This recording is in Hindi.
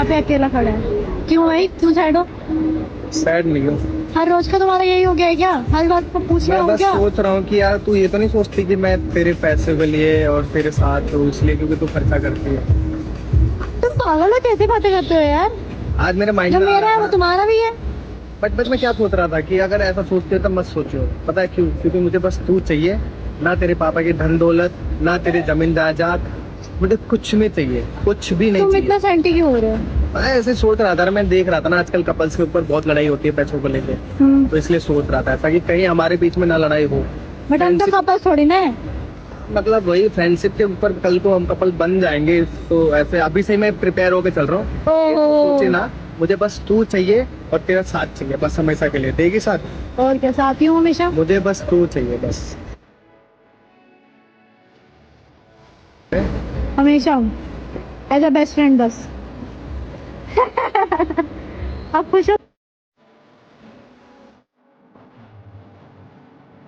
यहाँ पे अकेला खड़ा है। क्यों भाई, क्यों सैड हो? सैड नहीं हूँ। हर रोज का तुम्हारा यही हो गया है क्या? हर बात को पूछ रहे मैं हो बस क्या? सोच रहा हूँ कि यार तू ये तो नहीं सोचती कि मैं तेरे पैसे के लिए और तेरे साथ हूँ इसलिए क्योंकि तू खर्चा करती है। तुम पागल हो, कैसे बातें करते हो यार? आज मेरे माइंड जो में आ मेरा रहा है वो था। तुम्हारा भी है। बट मैं क्या सोच रहा था कि अगर ऐसा सोचते हो तब मत सोचो। पता है क्यों? क्योंकि मुझे बस तू चाहिए। ना तेरे पापा की धन दौलत, ना तेरी जमीन जायदाद। मुझे कुछ नहीं चाहिए, कुछ भी नहीं तुम चाहिए। इतना सेंटी क्यों हो रहे हो? मैं ऐसे सोच रहा था, मैं देख रहा था ना आजकल कपल्स के ऊपर बहुत लड़ाई होती है पैसों को लेके। तो इसलिए सोच रहा था ऐसा कि कहीं हमारे बीच में ना लड़ाई हो। बट हम तो फ्रेंडशिप, कपल थोड़ी ना है। मतलब वही फ्रेंडशिप के ऊपर कल को हम कपल बन जाएंगे। तो ऐसे अभी से ही मैं प्रिपेयर होके चल रहा हूँ। ये तो सोचे ओहो। ना, मुझे बस तू चाहिए और तेरा साथ चाहिए बस हमेशा के लिए। देगी साथ? और क्या, साथ ही हूँ हमेशा। मुझे बस तू चाहिए बस। हमेशा हूँ, एज अ बेस्ट फ्रेंड बस। अब खुश हो?